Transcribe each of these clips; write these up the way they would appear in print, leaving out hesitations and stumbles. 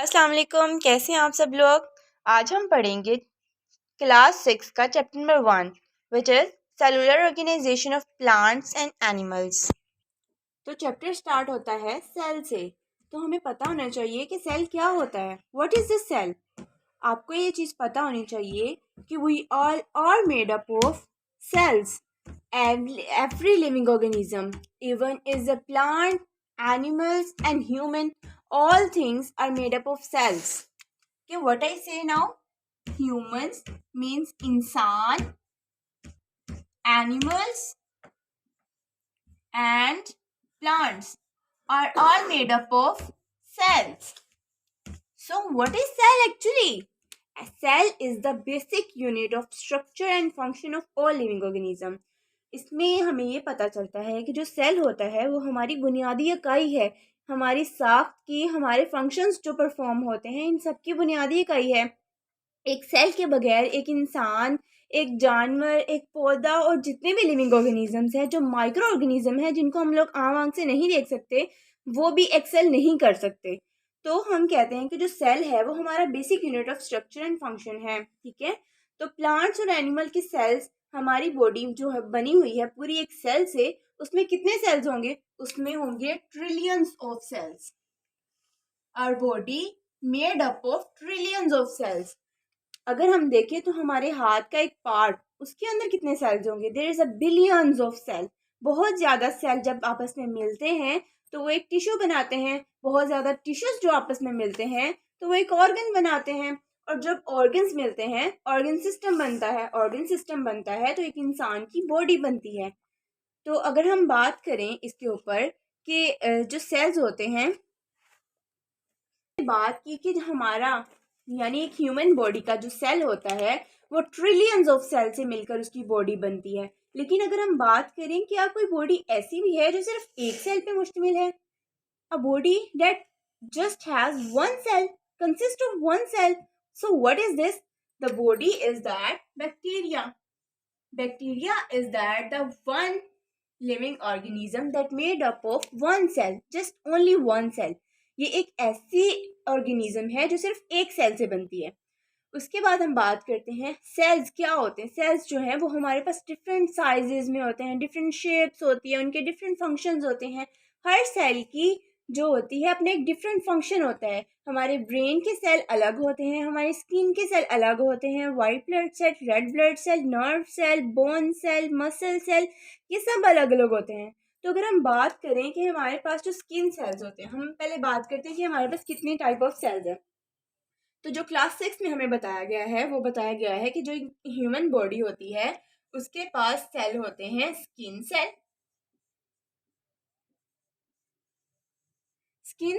अस्सलाम वालेकुम, कैसे हैं आप सब लोग। आज हम पढ़ेंगे क्लास 6 का chapter number 1 which is cellular organization of plants and animals. तो चैप्टर स्टार्ट होता है सेल से। तो हमें पता होना चाहिए कि सेल क्या होता है। What is the cell. आपको ये चीज़ पता होनी चाहिए कि we all are made up of cells. Every living organism, even is a plant, animals and human, all things are made up of cells. Okay, what I say now, humans means insan, animals and plants are all made up of cells. So what is cell actually? A cell is the basic unit of structure and function of all living organism. इसमें हमें ये पता चलता है कि जो cell होता है वो हमारी बुनियादी इकाई है। हमारी साख्त की, हमारे फंक्शंस जो परफॉर्म होते हैं, इन सब की बुनियादी इकाई है। एक सेल के बगैर एक इंसान, एक जानवर, एक पौधा और जितने भी लिविंग ऑर्गेनिजम्स हैं, जो माइक्रो ऑर्गेनिज्म हैं जिनको हम लोग आम आंख से नहीं देख सकते, वो भी एक्सेल नहीं कर सकते। तो हम कहते हैं कि जो सेल है वो हमारा basic unit of structure and function है। ठीक है। तो प्लांट्स और एनिमल की सेल्स, हमारी बॉडी जो है बनी हुई है पूरी एक सेल से, उसमें कितने सेल्स होंगे? उसमें होंगे trillions of cells. Our body made up of trillions of cells. अगर हम देखें तो हमारे हाथ का एक पार्ट, उसके अंदर कितने सेल्स होंगे? There is a billions of cell. बहुत ज़्यादा सेल जब आपस में मिलते हैं तो वो एक टिश्यू बनाते हैं। बहुत ज़्यादा टिश्यूज जो आपस में मिलते हैं तो वो एक ऑर्गन बनाते हैं। और जब ऑर्गन्स मिलते हैं, ऑर्गन सिस्टम बनता है। ऑर्गन सिस्टम बनता है तो एक इंसान की बॉडी बनती है। तो अगर हम बात करें इसके ऊपर कि जो सेल्स होते हैं, बात की कि हमारा यानी एक ह्यूमन बॉडी का जो सेल होता है वो ट्रिलियंस ऑफ सेल से मिलकर उसकी बॉडी बनती है। लेकिन अगर हम बात करें क्या कोई बॉडी ऐसी भी है जो सिर्फ एक सेल पे मुश्तमिल है? A body that just has one cell, consist of one cell. So what is this? The body is that bacteria. Bacteria is that the one living organism that made up of one cell, just only one cell. ये एक ऐसी organism है जो सिर्फ एक cell से बनती है। उसके बाद हम बात करते हैं सेल्स क्या होते हैं। सेल्स जो हैं वो हमारे पास डिफरेंट साइजेस में होते हैं, डिफरेंट शेप्स होती है, उनके डिफरेंट फंक्शंस होते हैं। हर सेल की जो होती है अपने एक डिफरेंट फंक्शन होता है। हमारे ब्रेन के सेल अलग होते हैं, हमारी स्किन के सेल अलग होते हैं। White blood cell, red blood cell, nerve cell, bone cell, muscle cell, ये सब अलग अलग होते हैं। तो अगर हम बात करें कि हमारे पास जो स्किन सेल्स होते हैं, हम पहले बात करते हैं कि हमारे पास कितने टाइप ऑफ सेल्स हैं। तो जो क्लास 6 में हमें बताया गया है वो बताया गया है कि जो ह्यूमन बॉडी होती है उसके पास सेल होते हैं skin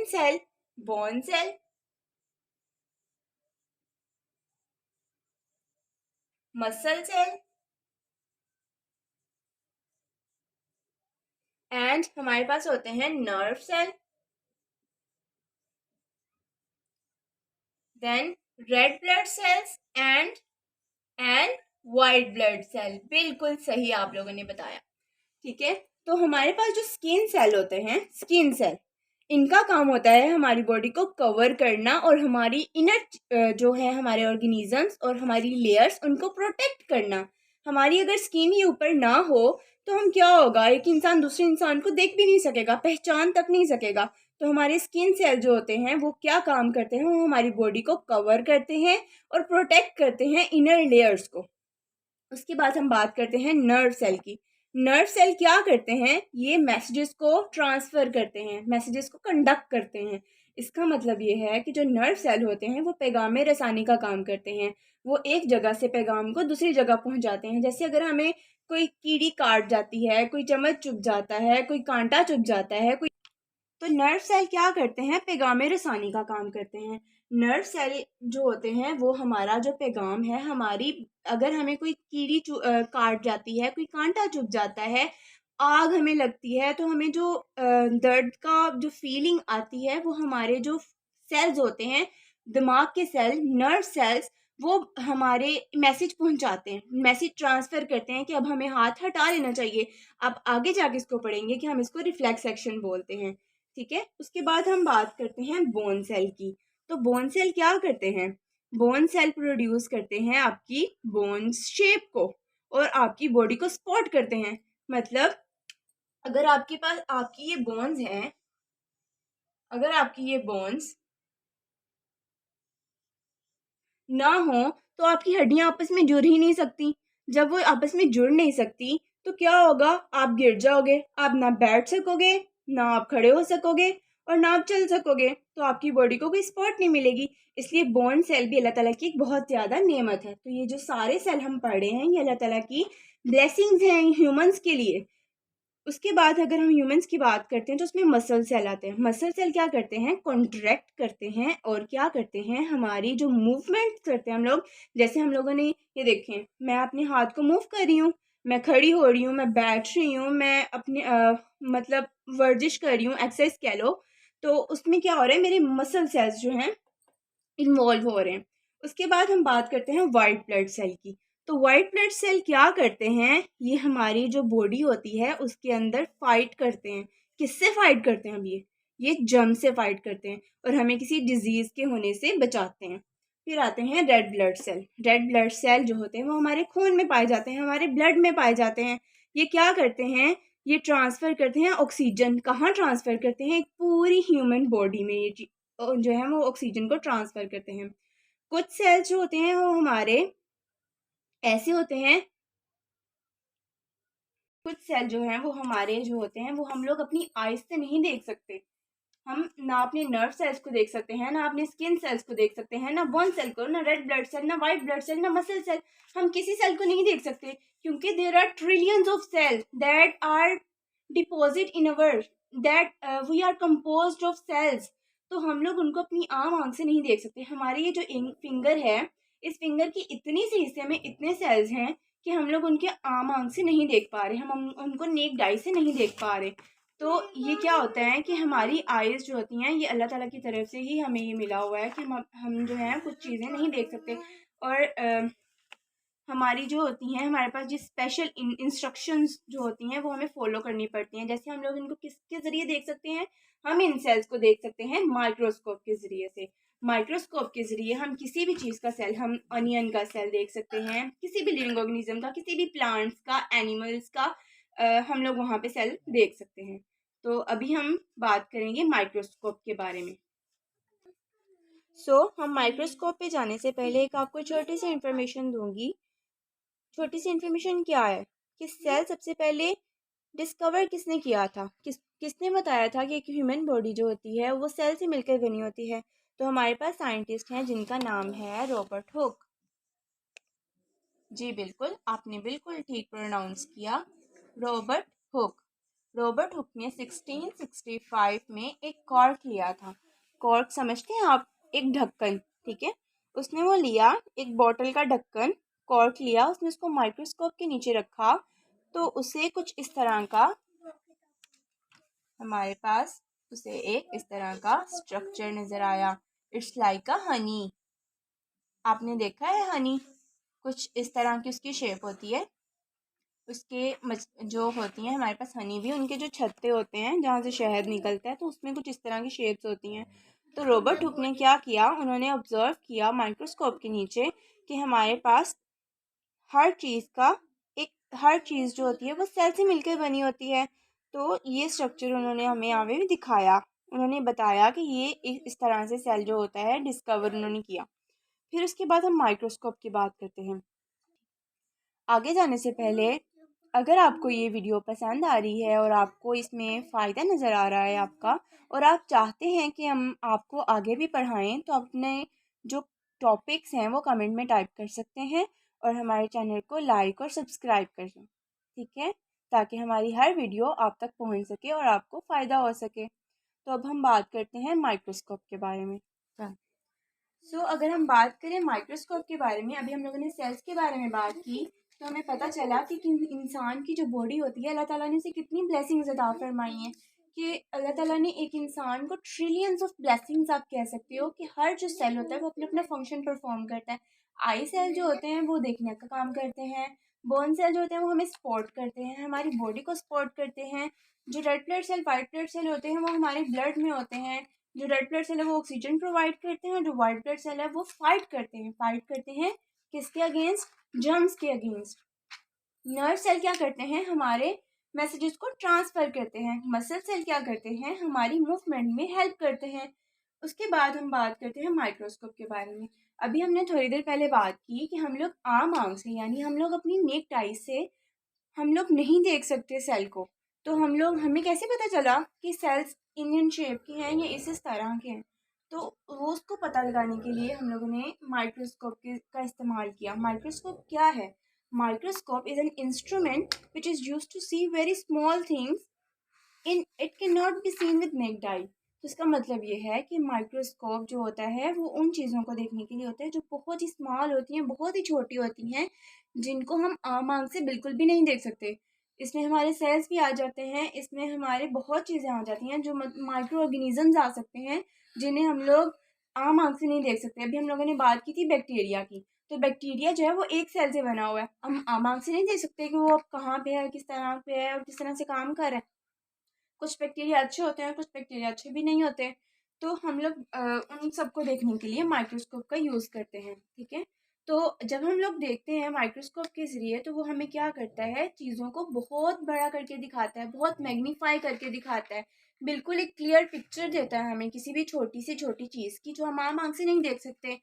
cell, bone cell, muscle cell and हमारे पास होते हैं nerve cell, then red blood cells and white blood cell. बिल्कुल सही आप लोगों ने बताया। ठीक है। तो हमारे पास जो स्किन सेल होते हैं, स्किन सेल, इनका काम होता है हमारी बॉडी को कवर करना और हमारी इनर जो है हमारे ऑर्गेनिजम्स और हमारी लेयर्स, उनको प्रोटेक्ट करना। हमारी अगर स्किन ही ऊपर ना हो तो हम क्या होगा, एक इंसान दूसरे इंसान को देख भी नहीं सकेगा, पहचान तक नहीं सकेगा। तो हमारे स्किन सेल जो होते हैं वो क्या काम करते हैं? वो हमारी बॉडी को कवर करते हैं और प्रोटेक्ट करते हैं इनर लेयर्स को। उसके बाद हम बात करते हैं नर्व सेल की। नर्व सेल क्या करते हैं? ये मैसेजेस को ट्रांसफ़र करते हैं, मैसेजेस को कंडक्ट करते हैं। इसका मतलब ये है कि जो नर्व सेल होते हैं वो पैगाम रसानी का काम करते हैं। वो एक जगह से पैगाम को दूसरी जगह पहुंचाते हैं। जैसे अगर हमें कोई कीड़ी काट जाती है, कोई चम्मच चुभ जाता है, कोई कांटा चुभ जाता है, कोई, तो नर्व सेल क्या करते हैं? पैगाम रसानी का काम करते हैं। नर्व सेल जो होते हैं वो हमारा जो पैगाम है, हमारी अगर हमें कोई कीड़ी काट जाती है, कोई कांटा चुभ जाता है, आग हमें लगती है, तो हमें जो दर्द का जो फीलिंग आती है वो हमारे जो सेल्स होते हैं, दिमाग के सेल, नर्व सेल्स, वो हमारे मैसेज पहुंचाते हैं, मैसेज ट्रांसफ़र करते हैं कि अब हमें हाथ हटा लेना चाहिए। अब आगे जाके इसको पढ़ेंगे कि हम इसको रिफ्लेक्स एक्शन बोलते हैं। ठीक है। उसके बाद हम बात करते हैं बोन सेल की। तो बोन सेल क्या करते हैं? बोन सेल प्रोड्यूस करते हैं आपकी बोन्स शेप को और आपकी बॉडी को सपोर्ट करते हैं। मतलब अगर आपके पास आपकी ये बोन्स हैं, अगर आपकी ये बोन्स ना हो तो आपकी हड्डियां आपस में जुड़ ही नहीं सकती। जब वो आपस में जुड़ नहीं सकती तो क्या होगा? आप गिर जाओगे, आप ना बैठ सकोगे, ना आप खड़े हो सकोगे और ना आप चल सकोगे, तो आपकी बॉडी को कोई सपोर्ट नहीं मिलेगी। इसलिए बोन सेल भी अल्लाह ताला की एक बहुत ज़्यादा नेमत है। तो ये जो सारे सेल हम पढ़ रहे हैं ये अल्लाह ताला की ब्लेसिंग्स हैं ह्यूमंस के लिए। उसके बाद अगर हम ह्यूमंस की बात करते हैं तो उसमें मसल सेल आते हैं। मसल सेल क्या करते हैं? कॉन्ट्रैक्ट करते हैं और क्या करते हैं? हमारी जो मूवमेंट करते हैं हम लोग, जैसे हम लोगों ने ये देखें, मैं अपने हाथ को मूव कर रही हूँ, मैं खड़ी हो रही हूँ, मैं बैठ रही हूँ, मैं अपने मतलब वर्जिश कर रही हूँ, एक्सरसाइज कह लो, तो उसमें क्या हो रहा है? मेरे मसल सेल्स जो हैं इन्वॉल्व हो रहे हैं। उसके बाद हम बात करते हैं वाइट ब्लड सेल की। तो वाइट ब्लड सेल क्या करते हैं? ये हमारी जो बॉडी होती है उसके अंदर फाइट करते हैं। किससे फाइट करते हैं? अब ये जर्म से फाइट करते हैं और हमें किसी डिजीज के होने से बचाते हैं। फिर आते हैं red blood cell. Red blood cell जो होते हैं वो हमारे खून में पाए जाते हैं, हमारे ब्लड में पाए जाते हैं। ये क्या करते हैं? ये ट्रांसफ़र करते हैं ऑक्सीजन। कहाँ ट्रांसफ़र करते हैं? एक पूरी ह्यूमन बॉडी में ये जो है वो ऑक्सीजन को ट्रांसफ़र करते हैं। कुछ सेल्स जो होते हैं वो हमारे ऐसे होते हैं, कुछ सेल जो हैं वो हमारे जो होते हैं वो हम लोग अपनी आइज़ से नहीं देख सकते। हम ना अपने नर्व सेल्स को देख सकते हैं, ना अपने स्किन सेल्स को देख सकते हैं, ना बोन सेल को, ना रेड ब्लड सेल, ना वाइट ब्लड सेल, ना मसल सेल। हम किसी सेल को नहीं देख सकते क्योंकि there are trillions of cell that are deposit in our that we are composed of cells. तो हम लोग उनको अपनी आम आंख से नहीं देख सकते। हमारे ये जो फिंगर है, इस फिंगर की इतनी से हिस्से में इतने सेल्स हैं कि हम लोग उनके आम आंख से नहीं देख पा रहे, हम उनको नेक डाई से नहीं देख पा रहे। तो ये क्या होता है कि हमारी आइज़ जो होती हैं ये अल्लाह ताला की तरफ से ही हमें ये मिला हुआ है कि हम जो है कुछ चीज़ें नहीं देख सकते। और हमारी जो होती हैं, हमारे पास जो स्पेशल इंस्ट्रक्शंस जो होती हैं वो हमें फॉलो करनी पड़ती हैं। जैसे हम लोग इनको किसके ज़रिए देख सकते हैं? हम इन सेल्स को देख सकते हैं माइक्रोस्कोप के ज़रिए से। माइक्रोस्कोप के ज़रिए हम किसी भी चीज़ का सेल, हम अनियन का सेल देख सकते हैं, किसी भी लिविंग ऑर्गेनिज्म का, किसी भी प्लांट्स का, एनिमल्स का हम लोग वहाँ पे सेल देख सकते हैं। तो अभी हम बात करेंगे माइक्रोस्कोप के बारे में। हम माइक्रोस्कोप पे जाने से पहले एक आपको छोटी सी इन्फॉर्मेशन दूंगी। छोटी सी इन्फॉर्मेशन क्या है कि सेल सबसे पहले डिस्कवर किसने किया था? किसने बताया था कि एक ह्यूमन बॉडी जो होती है वो सेल से मिलकर बनी होती है? तो हमारे पास साइंटिस्ट हैं जिनका नाम है रॉबर्ट हुक। जी बिल्कुल, आपने बिल्कुल ठीक प्रोनाउंस किया, रॉबर्ट हुक। रॉबर्ट हुक ने 1665 में एक कॉर्क लिया था। कॉर्क समझते हैं आप? एक ढक्कन, ठीक है। उसने वो लिया, एक बॉटल का ढक्कन, कॉर्क लिया, उसने उसको माइक्रोस्कोप के नीचे रखा तो उसे कुछ इस तरह का, हमारे पास उसे एक इस तरह का स्ट्रक्चर नज़र आया। इट्स लाइक अ हनी। आपने देखा है हनी? कुछ इस तरह की उसकी शेप होती है। उसके जो होती हैं हमारे पास हनी भी, उनके जो छत्ते होते हैं जहाँ से शहद निकलता है तो उसमें कुछ इस तरह की शेप्स होती हैं। तो रॉबर्ट हुक ने क्या किया? उन्होंने ऑब्जर्व किया माइक्रोस्कोप के नीचे कि हमारे पास हर चीज़ का एक, हर चीज़ जो होती है वो सेल से मिलकर बनी होती है। तो ये स्ट्रक्चर उन्होंने हमें यहाँ पे भी दिखाया। उन्होंने बताया कि ये इस तरह से सेल जो होता है डिस्कवर उन्होंने किया। फिर उसके बाद हम माइक्रोस्कोप की बात करते हैं। आगे जाने से पहले अगर आपको ये वीडियो पसंद आ रही है और आपको इसमें फ़ायदा नज़र आ रहा है आपका, और आप चाहते हैं कि हम आपको आगे भी पढ़ाएं, तो अपने जो टॉपिक्स हैं वो कमेंट में टाइप कर सकते हैं और हमारे चैनल को लाइक और सब्सक्राइब कर दें, ठीक है, ताकि हमारी हर वीडियो आप तक पहुंच सके और आपको फ़ायदा हो सके। तो अब हम बात करते हैं माइक्रोस्कोप के बारे में। अगर हम बात करें माइक्रोस्कोप के बारे में, अभी हम लोगों ने सेल्स के बारे में बात की तो हमें पता चला कि इंसान की जो बॉडी होती है अल्लाह ताला ने उसे कितनी ब्लेसिंग्स अता फरमाई हैं कि अल्लाह ताला ने एक इंसान को ट्रिलियंस ऑफ ब्लेसिंग्स, आप कह सकते हो कि हर जो सेल होता है वो अपना अपना फंक्शन परफॉर्म करता है। आई सेल जो होते हैं वो देखने का काम करते हैं, बोन सेल जो होते हैं वो हमें सपोर्ट करते हैं, हमारी बॉडी को सपोर्ट करते हैं, जो red blood cell, white blood cell होते हैं वो हमारे ब्लड में होते हैं, जो रेड ब्लड सेल है वो ऑक्सीजन प्रोवाइड करते हैं, और जो वाइट ब्लड सेल है वो फाइट करते हैं किसके अगेंस्ट? जर्म्स के अगेंस्ट। नर्व सेल क्या करते हैं? हमारे मैसेजेस को ट्रांसफर करते हैं। मसल सेल क्या करते हैं? हमारी मूवमेंट में हेल्प करते हैं। उसके बाद हम बात करते हैं माइक्रोस्कोप के बारे में। अभी हमने थोड़ी देर पहले बात की कि हम लोग आम आंख से, यानी हम लोग अपनी नेक्ड आई से हम लोग नहीं देख सकते सेल को। तो हमें कैसे पता चला कि सेल्स इंडियन शेप के हैं या इस तरह के हैं? तो वो उसको पता लगाने के लिए हम लोगों ने माइक्रोस्कोप का इस्तेमाल किया। माइक्रोस्कोप क्या है? Microscope is an instrument which is use to see very small things in it can not be seen with naked eye. तो इसका मतलब ये है कि माइक्रोस्कोप जो होता है वो उन चीज़ों को देखने के लिए होता है जो बहुत ही स्मॉल होती हैं, बहुत ही छोटी होती हैं, जिनको हम आम आंख से बिल्कुल भी नहीं देख सकते। इसमें हमारे सेल्स भी आ जाते हैं, इसमें हमारे बहुत चीज़ें आ जाती हैं जो माइक्रो ऑर्गेनिजम्स आ सकते हैं, जिन्हें हम लोग आम आंख से नहीं देख सकते। अभी हम लोगों ने बात की थी बैक्टीरिया की, तो बैक्टीरिया जो है वो एक सेल से बना हुआ है। हम आम आंख से नहीं देख सकते कि वो अब कहाँ पे है, किस तरह पे है और किस तरह से काम कर रहा है। कुछ बैक्टीरिया अच्छे होते हैं, कुछ बैक्टीरिया अच्छे भी नहीं होते। तो हम लोग उन सबको देखने के लिए माइक्रोस्कोप का यूज़ करते हैं, ठीक है। तो जब हम लोग देखते हैं माइक्रोस्कोप के ज़रिए, तो वो हमें क्या करता है? चीज़ों को बहुत बड़ा करके दिखाता है, बहुत मैग्नीफाई करके दिखाता है। बिल्कुल एक क्लियर पिक्चर देता है हमें किसी भी छोटी से छोटी चीज़ की, जो हम आम आँख से नहीं देख सकते।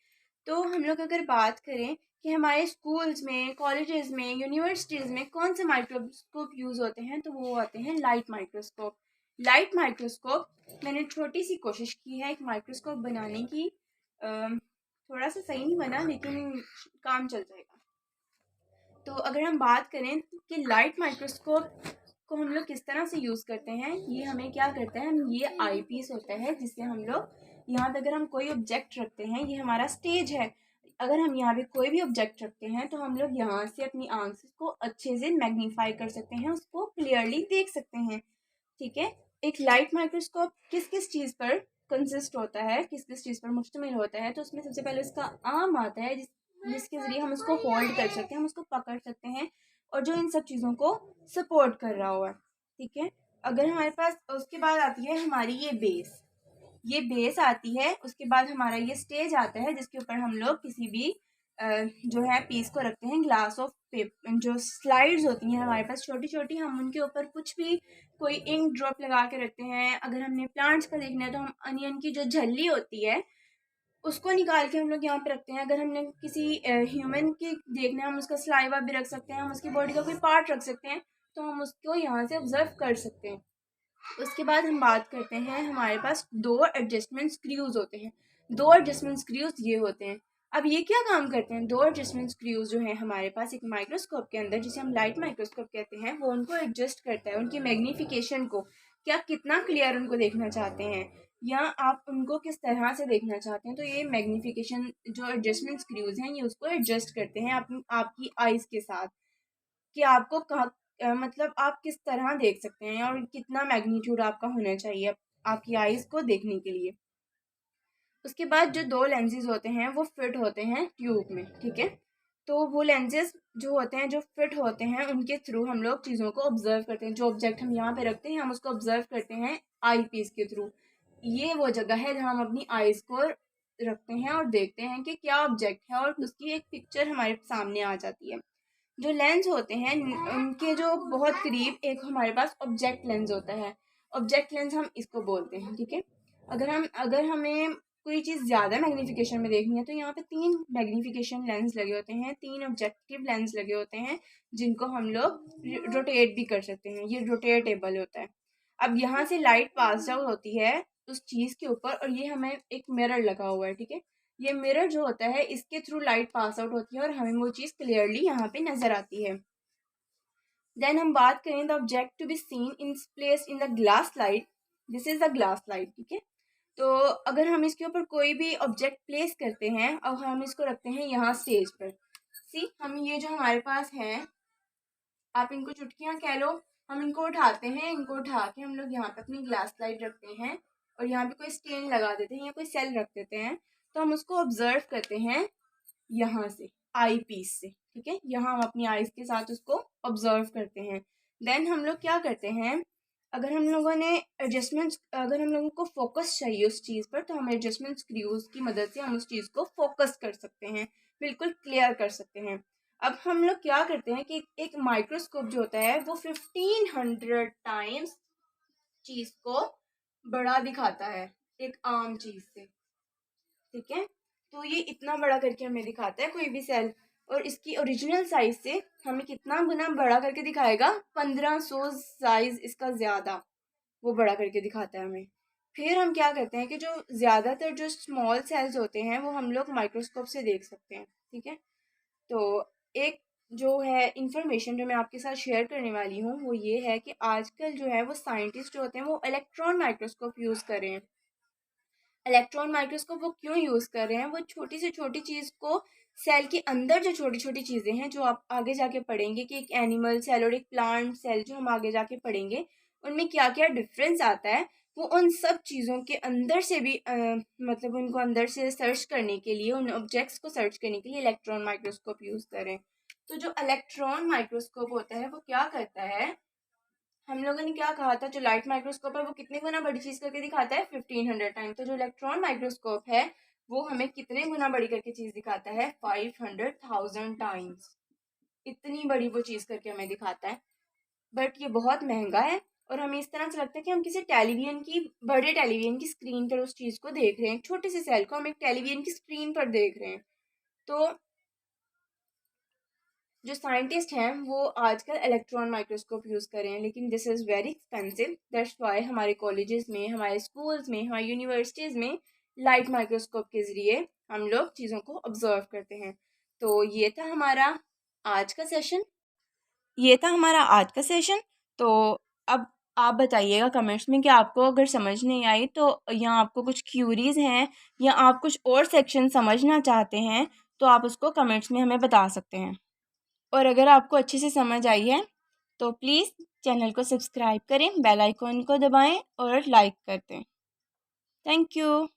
तो हम लोग अगर बात करें कि हमारे स्कूल्स में, कॉलेजेस में, यूनिवर्सिटीज़ में कौन से माइक्रोस्कोप यूज़ होते हैं, तो वो होते हैं लाइट माइक्रोस्कोप। लाइट माइक्रोस्कोप मैंने छोटी सी कोशिश की है एक माइक्रोस्कोप बनाने की। थोड़ा सा सही नहीं बना, लेकिन काम चल जाएगा। तो अगर हम बात करें कि लाइट माइक्रोस्कोप को हम लोग किस तरह से यूज़ करते हैं, ये हमें क्या करता है, हम ये आई पीस होता है जिससे हम लोग यहाँ पे अगर हम कोई ऑब्जेक्ट रखते हैं, ये हमारा स्टेज है। अगर हम यहाँ पे कोई भी ऑब्जेक्ट रखते हैं तो हम लोग यहाँ से अपनी आंख से उसको अच्छे से मैग्नीफाई कर सकते हैं, उसको क्लियरली देख सकते हैं, ठीक है। एक लाइट माइक्रोस्कोप किस किस चीज़ पर कंसिस्ट होता है, किस किस चीज़ पर मुश्तमिल होता है? तो उसमें सबसे पहले उसका आर्म आता है, जिसके ज़रिए हम उसको होल्ड कर सकते हैं, हम उसको पकड़ सकते हैं, और जो इन सब चीज़ों को सपोर्ट कर रहा हुआ है, ठीक है। अगर हमारे पास, उसके बाद आती है हमारी ये बेस आती है। उसके बाद हमारा ये स्टेज आता है जिसके ऊपर हम लोग किसी भी जो है पीस को रखते हैं। ग्लास ऑफ पेपर, जो स्लाइड्स होती हैं हमारे पास छोटी छोटी, हम उनके ऊपर कुछ भी कोई इंक ड्रॉप लगा के रखते हैं। अगर हमने प्लांट्स का देखना है तो हम अनियन की जो झल्ली होती है उसको निकाल के हम लोग यहाँ पे रखते हैं। अगर हमने किसी ह्यूमन की देखना है, हम उसका सलाइवा भी रख सकते हैं, हम उसकी बॉडी का कोई पार्ट रख सकते हैं, तो हम उसको यहाँ से ऑब्जर्व कर सकते हैं। उसके बाद हम बात करते हैं, हमारे पास दो एडजस्टमेंट स्क्रूज होते हैं। दो एडजस्टमेंट स्क्रूज ये होते हैं। अब ये क्या काम करते हैं? दो एडजस्टमेंट स्क्रूज जो है हमारे पास एक माइक्रोस्कोप के अंदर, जिसे हम लाइट माइक्रोस्कोप कहते हैं, वो उनको एडजस्ट करता है, उनकी मैग्नीफिकेशन को, क्या कितना क्लियर उनको देखना चाहते हैं या आप उनको किस तरह से देखना चाहते हैं। तो ये मैग्नीफिकेशन जो एडजस्टमेंट स्क्रूज हैं, ये उसको एडजस्ट करते हैं आपकी आइज़ के साथ, कि आपको मतलब आप किस तरह देख सकते हैं और कितना मैग्नीट्यूड आपका होना चाहिए आपकी आइज़ को देखने के लिए। उसके बाद जो दो लेंसेज होते हैं वो फिट होते हैं ट्यूब में, ठीक है। तो वो लेंसेज जो होते हैं, जो फिट होते हैं, उनके थ्रू हम लोग चीज़ों को ऑब्जर्व करते हैं। जो ऑब्जेक्ट हम यहाँ पे रखते हैं, हम उसको ऑब्जर्व करते हैं आई पीस के थ्रू। ये वो जगह है जहाँ हम अपनी आइज़ को रखते हैं और देखते हैं कि क्या ऑब्जेक्ट है, और उसकी एक पिक्चर हमारे सामने आ जाती है। जो लेंस होते हैं उनके जो बहुत करीब एक हमारे पास ऑब्जेक्ट लेंस होता है। ऑब्जेक्ट लेंस हम इसको बोलते हैं, ठीक है। अगर हमें कोई चीज़ ज़्यादा मैग्नीफिकेशन में देखनी है, तो यहाँ पे 3 मैग्नीफिकेशन लेंस लगे होते हैं, 3 ऑब्जेक्टिव लेंस लगे होते हैं, जिनको हम लोग रोटेट भी कर सकते हैं। ये रोटेटेबल होता है। अब यहाँ से लाइट पास आउट होती है उस चीज़ के ऊपर, और ये हमें एक मिरर लगा हुआ है, ठीक है। ये मिरर जो होता है, इसके थ्रू लाइट पास आउट होती है और हमें वो चीज़ क्लियरली यहाँ पे नज़र आती है। देन हम बात करें the object to be seen in place in the glass light, this is the glass light, ठीक है। तो अगर हम इसके ऊपर कोई भी ऑब्जेक्ट प्लेस करते हैं और हम इसको रखते हैं यहाँ स्टेज पर, सी हम ये जो हमारे पास हैं, आप इनको चुटकियाँ कह लो, हम इनको उठाते हैं, इनको उठा के हम लोग यहाँ पे अपनी ग्लास लाइट रखते हैं और यहाँ पे कोई स्टेन लगा देते हैं या कोई सेल रख देते हैं, तो हम उसको ऑब्जर्व करते हैं यहाँ से, आई पीस से, ठीक है। यहाँ हम अपनी आईज के साथ उसको ऑब्जर्व करते हैं। देन हम लोग क्या करते हैं, अगर हम लोगों ने अगर हम लोगों को फोकस चाहिए उस चीज़ पर, तो हम एडजस्टमेंट स्क्रूज की मदद से हम उस चीज़ को फोकस कर सकते हैं, बिल्कुल क्लियर कर सकते हैं। अब हम लोग क्या करते हैं कि एक माइक्रोस्कोप जो होता है वो 1500 टाइम्स चीज़ को बड़ा दिखाता है एक आम चीज़ से, ठीक है। तो ये इतना बड़ा करके हमें दिखाता है कोई भी सेल, और इसकी ओरिजिनल साइज से हमें कितना गुना बड़ा करके दिखाएगा, 1500 साइज इसका ज़्यादा वो बड़ा करके दिखाता है हमें। फिर हम क्या करते हैं कि जो ज़्यादातर जो स्मॉल सेल्स होते हैं वो हम लोग माइक्रोस्कोप से देख सकते हैं, ठीक है। तो एक जो है इंफॉर्मेशन जो मैं आपके साथ शेयर करने वाली हूँ वो ये है कि आजकल जो है वो साइंटिस्ट जो होते हैं वो इलेक्ट्रॉन माइक्रोस्कोप यूज़ कर रहे हैं। इलेक्ट्रॉन माइक्रोस्कोप वो क्यों यूज़ कर रहे हैं, वो छोटी से छोटी चीज़ को, सेल के अंदर जो छोटी छोटी चीज़ें हैं जो आप आगे जाके पढ़ेंगे कि एक एनिमल सेल और एक प्लांट सेल जो हम आगे जाके पढ़ेंगे उनमें क्या क्या डिफरेंस आता है, वो उन सब चीज़ों के अंदर से भी मतलब उनको अंदर से सर्च करने के लिए, उन ऑब्जेक्ट्स को सर्च करने के लिए इलेक्ट्रॉन माइक्रोस्कोप यूज़ करें। तो जो इलेक्ट्रॉन माइक्रोस्कोप होता है वो क्या करता है, हम लोगों ने क्या कहा था, जो लाइट माइक्रोस्कोप है वो कितने गुना बड़ी चीज करके दिखाता है, 1500 टाइम। तो जो इलेक्ट्रॉन माइक्रोस्कोप है वो हमें कितने गुना बड़ी करके चीज दिखाता है, 500,000 टाइम्स। इतनी बड़ी वो चीज करके हमें दिखाता है। बट ये बहुत महंगा है, और हमें इस तरह से लगता है कि हम किसी टेलीविजन की, बड़े टेलीविजन की स्क्रीन पर उस चीज को देख रहे हैं, छोटे से सेल को हम एक टेलीविजन की स्क्रीन पर देख रहे हैं। तो जो साइंटिस्ट हैं वो आजकल इलेक्ट्रॉन माइक्रोस्कोप यूज़ कर रहे हैं, लेकिन this is very expensive. That's why हमारे कॉलेजेस में, हमारे स्कूल्स में, हमारी यूनिवर्सिटीज़ में लाइट माइक्रोस्कोप के ज़रिए हम लोग चीज़ों को ऑब्जर्व करते हैं। तो ये था हमारा आज का सेशन। तो अब आप बताइएगा कमेंट्स में कि आपको अगर समझ नहीं आई तो, या आपको कुछ क्यूरीज हैं, या आप कुछ और सेक्शन समझना चाहते हैं, तो आप उसको कमेंट्स में हमें बता सकते हैं। और अगर आपको अच्छे से समझ आई है तो प्लीज़ चैनल को सब्सक्राइब करें, बेल आइकॉन को दबाएं और लाइक कर दें। Thank you.